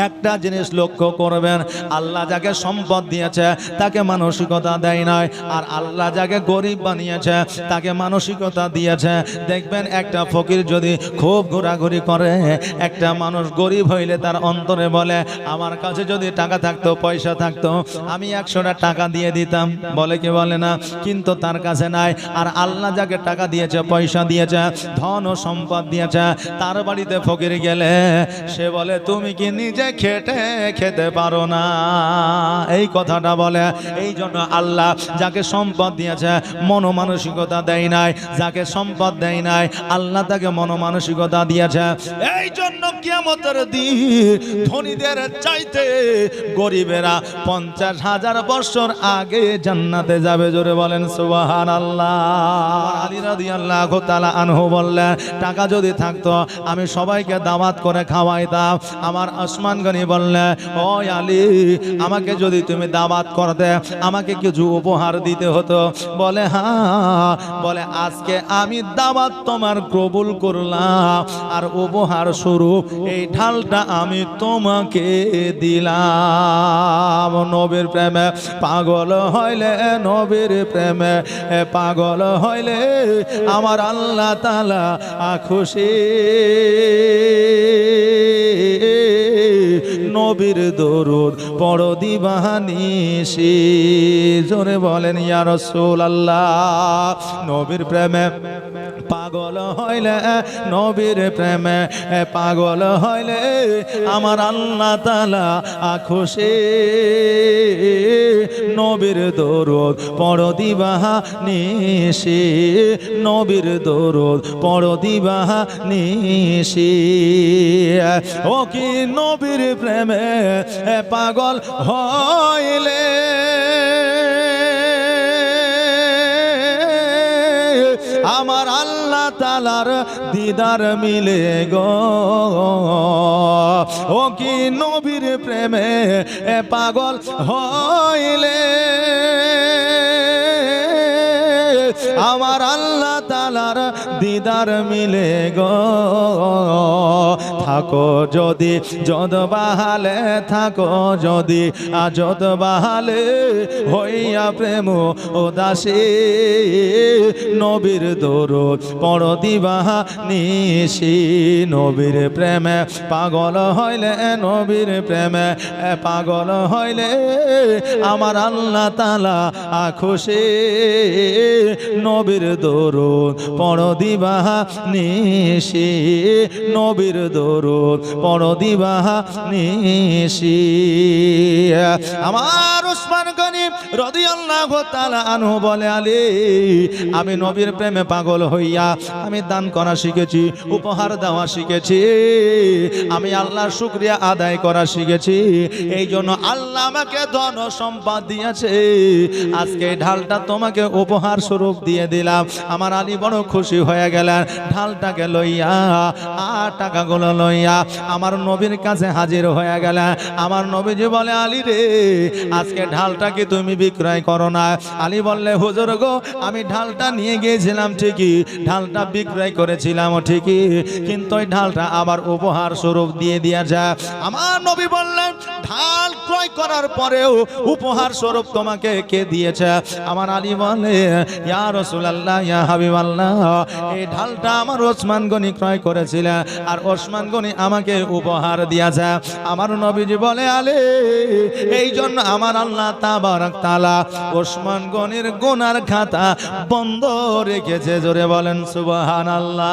একটা জিনিস লক্ষ্য করবেন, আল্লাহ যাকে সম্পদ দিয়েছে তাকে মানসিকতা দেয় নাই, আর আল্লাহ যাকে গরিব বানিয়েছে তাকে মানসিকতা দিয়েছে। দেখবেন একটা ফকির যদি খুব ঘোরাঘুরি করে, একটা মানুষ গরিব হইলে তার অন্তরে বলে আমার কাছে যদি টাকা থাকতো, পয়সা থাকতো, আমি 100টা টাকা দিয়ে দিতাম, বলে কি বলে না? কিন্তু তার কাছে নাই। আর আল্লাহ যাকে টাকা দিয়েছে, পয়সা দিয়েছে, ধন ও সম্পদ দিয়েছে, তার বাড়িতে ফকির গেলে সে বলে তুমি কি নিজে খেটে খেতে পারো না? এই কথাটা বলে। এই জন্য আল্লাহ যাকে সম্পদ দিয়েছে মনোমানসিকতা দেয় নাই, যাকে সম্পদ দেয় নাই আল্লাহ তাকে মনোমানসিকতা দিয়েছে। এই জন্য কিয়ামতের দিন ধনীদের চাইতে গরিবেরা 50,000 বছর আগে জান্নাতে যাবে। জোরে বলেন সুবহানাল্লাহ। আলী রাদিয়াল্লাহু তাআলা আনহু বললেন টাকা যদি থাকতো আমি সবাইকে দাওয়াত করে খাওয়াইতাম। আমার ওসমান গনি বললেন ও আলী, আমাকে যদি তুমি দাওয়াত করতে আমাকে কিছু উপহার দিতে হতো। বলে হ্যাঁ। বলে আজকে আমি দাওয়াত তোমার কবুল করলাম, আর উপহার স্বরূপ এই ঢালটা আমি তোমাকে দিলাম। নবীর প্রেমে পাগল হইলে, নবীর প্রেমে পাগল হইলে আমার আল্লাহ তাআলা খুশি। নবীর দরুদ পড়ো দিবানিশি। জোরে বলেন ইয়া রাসূলুল্লাহ। নবীর প্রেমে পাগল হইলে, নবীর প্রেমে পাগল হইলে আমার আল্লাহ তাআলা খুশি। নবীর দরুদ পড়ো দিবানিশি, নবীর দরুদ পড়ো দিবানিশি। ও কি নবীর প্রেমে পাগল হইলে আমার আল্লাহ তাআলার দিদার মিলে গো। ও কি নবীর প্রেমে পাগল হইলে আমার আল্লাহ তাআলার দিদার মিলে গো। থাকো যদি যদ বাহালে, থাকো যদি যদ বাহালে, হইয়া প্রেম উদাসী। নবীর দরুদ পড়ো দিবানিশি। নবীর প্রেমে পাগল হইলে, নবীর প্রেমে পাগল হইলে আমার আল্লাহ তাআলা খুশি। নবীর দরুদ পড়ো দিবানিশি, নবীর দরুদ পড়ো দিবানিশি। আমার ওসমান গনি রাদিয়াল্লাহু তাআলা আনহু বলে আলী, আমি নবীর প্রেমে পাগল হইয়া আমি দান করা শিখেছি, উপহার দেওয়া শিখেছি, আমি আল্লাহর শুকরিয়া আদায় করা শিখেছি। এই জন্য আল্লাহ আমাকে ধন সম্পদ দিয়েছে, আজকে ঢালটা তোমাকে উপহার স্বরূপ দিয়ে দিলাম। আমার আলী বড় খুশি হয়ে গেলেন। ঢালটাকে লইয়া আর টাকাগুলো লইয়া আমার নবীর কাছে হাজির হয়ে গেলেন। আমার নবীজি বলে আলী রে, আজকে ঢালটা কি তুমি বিক্রয় করো না? আলী বললে হুজুর গো, আমি ঢালটা নিয়ে গিয়েছিলাম ঠিকই, ঢালটা বিক্রয় করেছিলাম ঠিকই, কিন্তু ওই ঢালটা আবার উপহার স্বরূপ দিয়ে দিয়েছে। আমার নবী বললেন ঢাল ক্রয় করার পরেও উপহার স্বরূপ তোমাকে কে দিয়েছে? আমার আলী বলে ইয়া রাসূলুল্লাহ, ইয়া হাবিবাল্লাহ, এই ঢালটা আমার ওসমান গনি ক্রয় করেছিলেন, আর ওসমান গনি আমাকে উপহার দিয়েছে। আমার নবীজি বলে আলী, এই জন্য আমার আল্লাহ তাবারক তাআলা ওসমান গনির গুনার খাতা বন্ধ রেখেছে। জোরে বলেন সুবহানাল্লাহ।